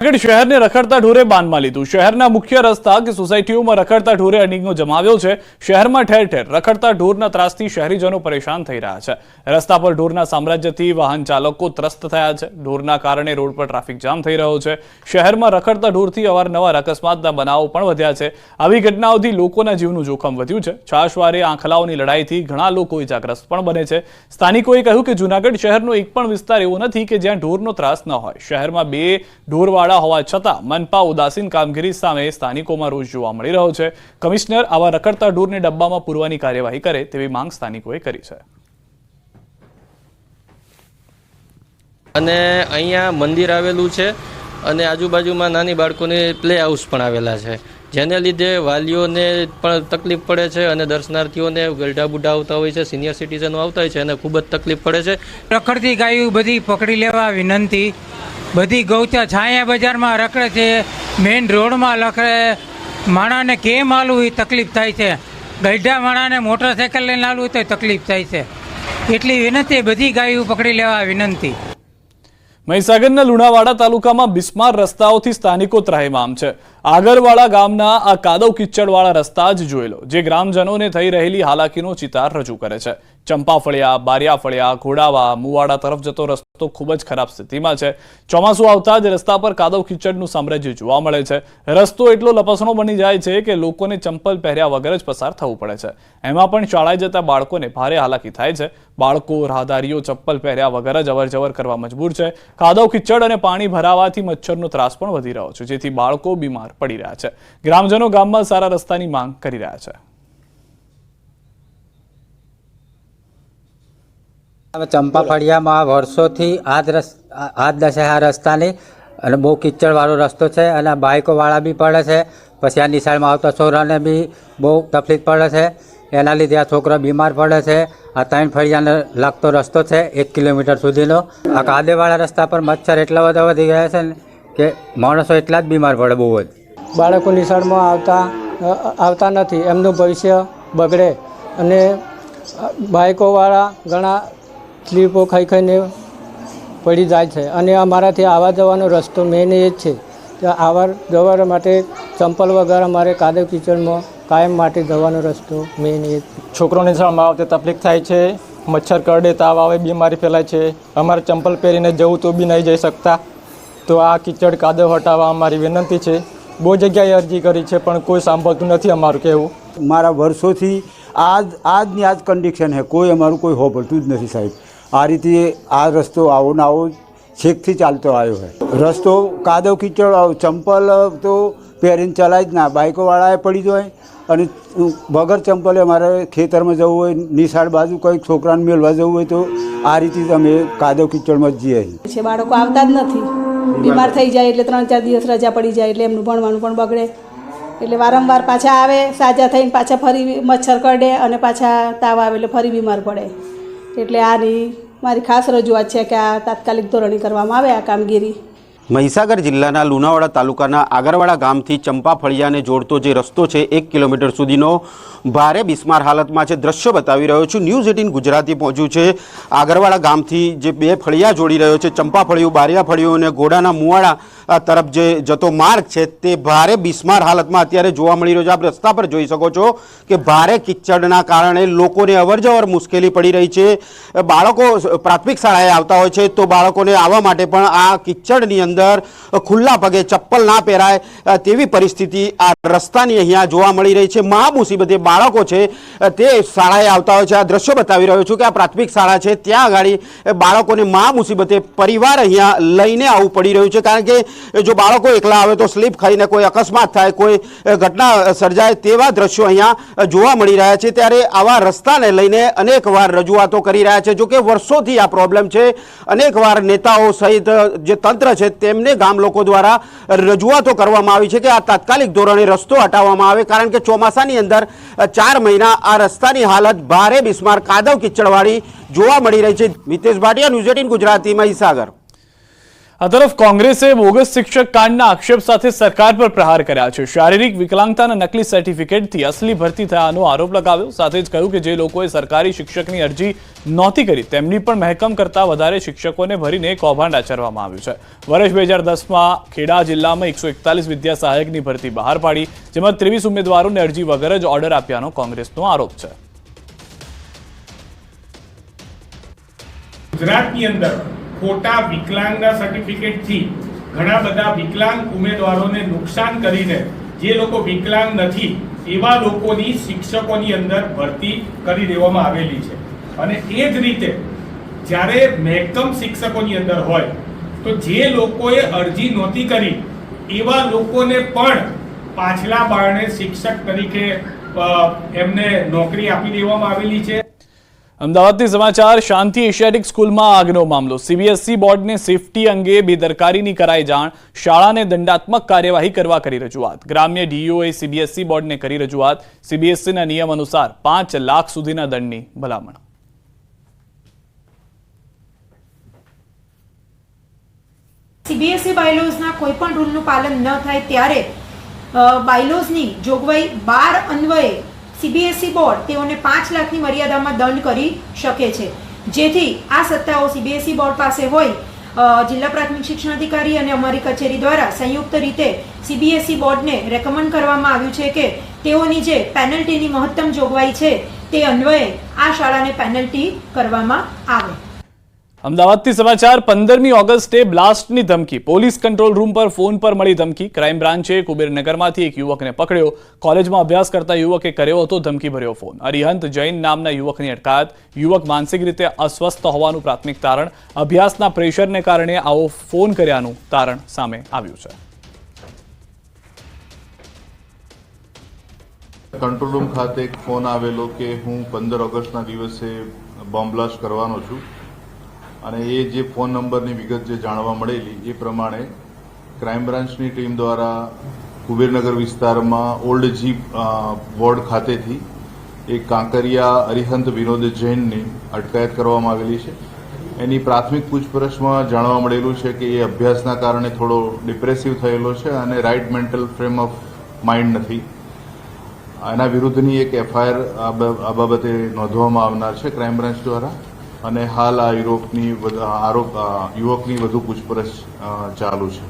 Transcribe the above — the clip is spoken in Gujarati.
शहर ने रखड़ता ढोरे बांधમાં લીધું। શહેરના મુખ્ય રસ્તા કે સોસાયટીઓમાં રખડતા ઢોરે અડીંગો જમાવ્યો છે। શહેરમાં ઠેર ઠેર રખડતા ઢોરના ત્રાસથી શહેરીજનો પરેશાન થઈ રહ્યા છે। રસ્તા પર ઢોરના સામ્રાજ્યથી વાહન ચાલકો ત્રસ્ત થયા છે। ઢોરના કારણે રોડ પર ટ્રાફિક જામ થઈ રહ્યો છે। શહેરમાં રખડતા ઢોરથી અવારનવાર અકસ્માતના બનાવો પણ વધ્યા છે। આવી ઘટનાઓથી લોકોના જીવનું જોખમ વધ્યું છે। છાશવારે આંખલાઓની લડાઈથી ઘણા લોકો ઇજાગ્રસ્ત પણ બને છે। સ્થાનિકોએ કહ્યું કે જૂનાગઢ શહેરનો એક પણ વિસ્તાર એવો નથી કે જ્યાં ઢોરનો ત્રાસ ન હોય। શહેરમાં બે ઢોરવાળા હોવા છતાં મનપા ઉદાસીન કામગીરી સામે સ્થાનિકોમાં રોષ જોવા મળી રહ્યો છે। કમિશનર આવા રખડતા ઢોરને ડબ્બામાં પૂરવાની કાર્યવાહી કરે તેવી માંગ સ્થાનિકોએ કરી છે। અને અહીંયા મંદિર આવેલું છે અને આજુબાજુમાં નાની બાળકોની પ્લે હાઉસ પણ આવેલા છે, જેને લીધે વાલીઓને પણ તકલીફ પડે છે અને દર્શનાર્થીઓને ગરડા બુઢા આવતા હોય છે, સિનિયર સિટીઝનો આવતા હોય છે અને ખૂબ જ તકલીફ પડે છે। રખડતી ગાયું બધી પકડી લેવા વિનંતી। બધી ગૌચર છાયા બજારમાં રખડે છે, મેઇન રોડમાં રખડે। માણાને કેમ હાલવું એ તકલીફ થાય છે, ગઈઢા માણાને મોટરસાઇકલ લઈને હાલવું તો તકલીફ થાય છે। એટલી વિનંતી, બધી ગાયું પકડી લેવા વિનંતી। મહીસાગરના લુણાવાડા તાલુકામાં બિસ્માર રસ્તાઓથી સ્થાનિકો ત્રાહિમામ છે। આગરવાડા ગામના આ કાદવ કિચડવાળા રસ્તા જ જોઈ લો, જે ગ્રામજનોને થઈ રહેલી હાલાકીનો ચિતાર રજૂ કરે છે। ચંપાફળિયા, બારિયાફળિયા, ઘોડાવા, મુવાડા તરફ જતો રસ્તો ખૂબ જ ખરાબ સ્થિતિમાં છે। ચોમાસું આવતા જ રસ્તા પર કાદવ કિચડનું સામ્રાજ્ય જોવા મળે છે। રસ્તો એટલો લપસણો બની જાય છે કે લોકોને ચંપલ પહેર્યા વગર જ પસાર થવું પડે છે। એમાં પણ શાળાએ જતા બાળકોને ભારે હાલાકી થાય છે। બાળકો, રાહદારીઓ ચપ્પલ પહેર્યા વગર જ અવરજવર કરવા મજબૂર છે। કાદવ કિચડ અને પાણી ભરાવાથી મચ્છરનો ત્રાસ પણ વધી રહ્યો છે, જેથી બાળકો બીમાર પડી રહ્યા છે। ગ્રામજનો ગામમાં સારા રસ્તાની માંગ કરી રહ્યા છે। ચંપાફળિયામાં વર્ષોથી આ દશા રસ્તાની અને બહુ કિચડવાળો રસ્તો છે અને બાઇકોવાળા બી પડે છે, પછી આ નિશાળમાં આવતા છોકરાને બી બહુ તકલીફ પડે છે। એના લીધે આ છોકરા બીમાર પડે છે। આ 3 ફળિયાને લાગતો રસ્તો છે 1 કિલોમીટર સુધીનો। આ કાદેવાળા રસ્તા પર મચ્છર એટલા બધા વધી ગયા છે ને કે માણસો એટલા જ બીમાર પડે બહુ જ। બાળકો નિશાળમાં આવતા નથી, એમનું ભવિષ્ય બગડે અને બાઇકોવાળા ઘણા સ્લીપો ખાઈને પડી જાય છે અને અમારાથી આવવા જવાનો રસ્તો મેન એ જ છે। આવવા જવા માટે ચંપલ વગર અમારે કાદવ કિચડમાં કાયમ માટે જવાનો રસ્તો મેન એ જ। છોકરોની નિશાળમાં આવતે તકલીફ થાય છે, મચ્છર કરડે, તાવ આવે, બીમારી ફેલાય છે। અમારે ચંપલ પહેરીને જવું તો બી નહીં જઈ શકતા। તો આ કિચડ કાદવ હટાવવા અમારી વિનંતી છે। બહુ જગ્યાએ અરજી કરી છે પણ કોઈ સાંભળતું નથી અમારું કહેવું। મારા વર્ષોથી આજની આજ કન્ડિશન છે, કોઈ અમારું કોઈ હોભળતું જ નથી સાહેબ। આ રીતે આ રસ્તો આવો ને આવો છેકથી ચાલતો આવ્યો છે। રસ્તો કાદવ કિચડ, ચંપલ તો પહેરીને ચલાય જ ના, બાઇકોવાળાએ પડી જાય અને વગર ચંપલે અમારે ખેતરમાં જવું હોય, નિશાળ બાજુ કંઈક છોકરાને મેળવા જવું હોય તો આ રીતે અમે કાદવ કિચડમાં જ જઈએ છીએ। બાળકો આવતા જ નથી, બીમાર થઈ જાય એટલે 3-4 દિવસ રજા પડી જાય એટલે એમનું ભણવાનું પણ બગડે। એટલે વારંવાર પાછા આવે, સાજા થઈને પાછા ફરી મચ્છર કરડે અને પાછા તાવ આવે એટલે ફરી બીમાર પડે। એટલે આની મારી ખાસ રજૂઆત છે કે આ તાત્કાલિક ધોરણે કરવામાં આવે આ કામગીરી। મહીસાગર જિલ્લાના લુણાવાડા તાલુકાના આગરવાડા ગામથી ચંપાફળિયાને જોડતો જે રસ્તો છે 1 કિલોમીટર સુધીનો ભારે બિસ્માર હાલતમાં છે। દ્રશ્યો બતાવી રહ્યો છું। ન્યૂઝ 18 ગુજરાતી પહોંચ્યું છે આગરવાડા ગામથી જે બે ફળિયા જોડી રહ્યો છે, ચંપાફળિયું, બારિયાફળિયું અને ઘોડાના મુવાડા તરફ જે જતો માર્ગ છે તે ભારે બિસ્માર હાલતમાં અત્યારે જોવા મળી રહ્યો છે। આપ રસ્તા પર જોઈ શકો છો કે ભારે કિચડના કારણે લોકોને અવરજવર મુશ્કેલી પડી રહી છે। બાળકો પ્રાથમિક શાળાએ આવતા હોય છે તો બાળકોને આવવા માટે પણ આ કિચડની અંદર ખુલ્લા પગે ચપ્પલ ના પહેરાય તેવી પરિસ્થિતિ આ રસ્તાની અહીંયા જોવા મળી રહી છે। મહા મુસીબતે બાળકો છે તે શાળાએ આવતા હોય છે। આ દ્રશ્યો બતાવી રહ્યો છું કે આ પ્રાથમિક શાળા છે, ત્યાં આગળ બાળકોને મહા મુસીબતે પરિવાર અહીંયા લઈને આવવું પડી રહ્યું છે, કારણ કે જો બાળકો એકલા આવે તો સ્લીપ ખાઈને કોઈ અકસ્માત થાય, કોઈ ઘટના સર્જાય તેવા દ્રશ્યો અહીંયા જોવા મળી રહ્યા છે। ત્યારે આવા રસ્તાને લઈને અનેકવાર રજૂઆતો કરી રહ્યા છે। જો કે વર્ષોથી આ પ્રોબ્લેમ છે। અનેકવાર નેતાઓ સહિત જે તંત્ર છે તેમને ગામ લોકો દ્વારા રજૂઆતો કરવામાં આવી છે કે આ તાત્કાલિક ધોરણે રસ્તો હટાવવામાં આવે, કારણ કે ચોમાસાની અંદર 4 મહિના આ રસ્તાની હાલત ભારે બિસ્માર કાદવ કિચડવાળી જોવા મળી રહી છે। મિતેશ ભાટિયા, ન્યૂઝ 18 ગુજરાતી, મહીસાગર। આ તરફ કોંગ્રેસે બોગસ શિક્ષક કાંડના આક્ષેપ સાથે સરકાર પર પ્રહાર કર્યા છે। શારીરિક વિકલાંગતાના નકલી સર્ટિફિકેટથી અસલી ભરતી થયાનો આરોપ લગાવ્યો। સાથે જ કહ્યું કે જે લોકોએ સરકારી શિક્ષકની અરજી નહોતી કરી તેમની પણ મહેકમ કરતા વધારે શિક્ષકોને ભરીને કૌભાંડ આચરવામાં આવ્યું છે। વર્ષ 2010માં ખેડા જિલ્લામાં 141 વિદ્યા સહાયકની ભરતી બહાર પાડી, જેમાં 23 ઉમેદવારોને અરજી વગર જ ઓર્ડર આપ્યાનો કોંગ્રેસનો આરોપ છે। ગુજરાતની અંદર ખોટા વિકલાંગના સર્ટિફિકેટથી ઘણા બધા વિકલાંગ ઉમેદવારોને નુકસાન કરીને જે લોકો વિકલાંગ નથી એવા લોકોની શિક્ષકોની અંદર ભરતી કરી દેવામાં આવેલી છે। અને એ જ રીતે જ્યારે મહેકમ શિક્ષકોની અંદર હોય તો જે લોકોએ અરજી નહોતી કરી એવા લોકોને પણ પાછલા બારણે શિક્ષક તરીકે એમને નોકરી આપી દેવામાં આવેલી છે। અમદાવાદથી સમાચાર। શાંતિ એશિયાટિક સ્કૂલમાં આગનો મામલો। સીબીએસઈ બોર્ડને સેફટી અંગે બેદરકારીની કરાઈ જાણ। શાળાને દંડાત્મક કાર્યવાહી કરવા કરી રજૂઆત। ગ્રામ્ય ડીઈઓએ સીબીએસઈ બોર્ડને કરી રજૂઆત। સીબીએસઈના નિયમ અનુસાર 5 લાખ સુધીના દંડની ભલામણ। સીબીએસઈ બાયલોઝના કોઈપણ રૂલનું પાલન ન થાય ત્યારે બાયલોઝની જોગવાઈ 12 અન્વયે સીબીએસઈ બોર્ડ તેઓને 5 લાખની મર્યાદામાં દંડ કરી શકે છે। જેથી આ સત્તાઓ સીબીએસઈ બોર્ડ પાસે હોય, જિલ્લા પ્રાથમિક શિક્ષણાધિકારી અને અમારી કચેરી દ્વારા સંયુક્ત રીતે સીબીએસઈ બોર્ડને રેકમેન્ડ કરવામાં આવ્યું છે કે તેઓની જે પેનલ્ટીની મહત્તમ જોગવાઈ છે તે અન્વયે આ શાળાને પેનલ્ટી કરવામાં આવે। અમદાવાદથી સમાચાર। 15મી ઓગસ્ટે બ્લાસ્ટની ધમકી। પોલીસ કંટ્રોલ રૂમ પર ફોન પર મળી ધમકી। ક્રાઇમ બ્રાન્ચે કુબેરનગરમાંથી એક યુવકને પકડ્યો। કોલેજમાં અભ્યાસ કરતા યુવકે કર્યો હતો ધમકીભર્યો ફોન। અરિહંત જૈન નામના યુવકની અટકાયત। યુવક માનસિક રીતે અસ્વસ્થ હોવાનું પ્રાથમિક તારણ। અભ્યાસના પ્રેશરને કારણે આવો ફોન કર્યાનું તારણ સામે આવ્યું છે। કંટ્રોલ રૂમ ખાતે એક ફોન આવેલો કે હું 15 ઓગસ્ટના દિવસે બોમ્બ બ્લાસ્ટ કરવાનો છું અને એ જે ફોન નંબરની વિગત જે જાણવા મળેલી એ પ્રમાણે ક્રાઇમ બ્રાન્ચની ટીમ દ્વારા કુબેરનગર વિસ્તારમાં ઓલ્ડ જીપ વોર્ડ ખાતેથી એક કાંકરિયા અરિહંત વિનોદ જૈનની અટકાયત કરવામાં આવેલી છે। એની પ્રાથમિક પૂછપરછમાં જાણવા મળેલું છે કે એ અભ્યાસના કારણે થોડો ડિપ્રેસિવ થયેલો છે અને right mental frame of mind નથી। એના વિરુદ્ધની એક એફઆઈઆર આ બાબતે નોંધવામાં આવનાર છે ક્રાઇમ બ્રાન્ચ દ્વારા અને હાલ આ યુવકની વધુ પૂછપરછ ચાલુ છે।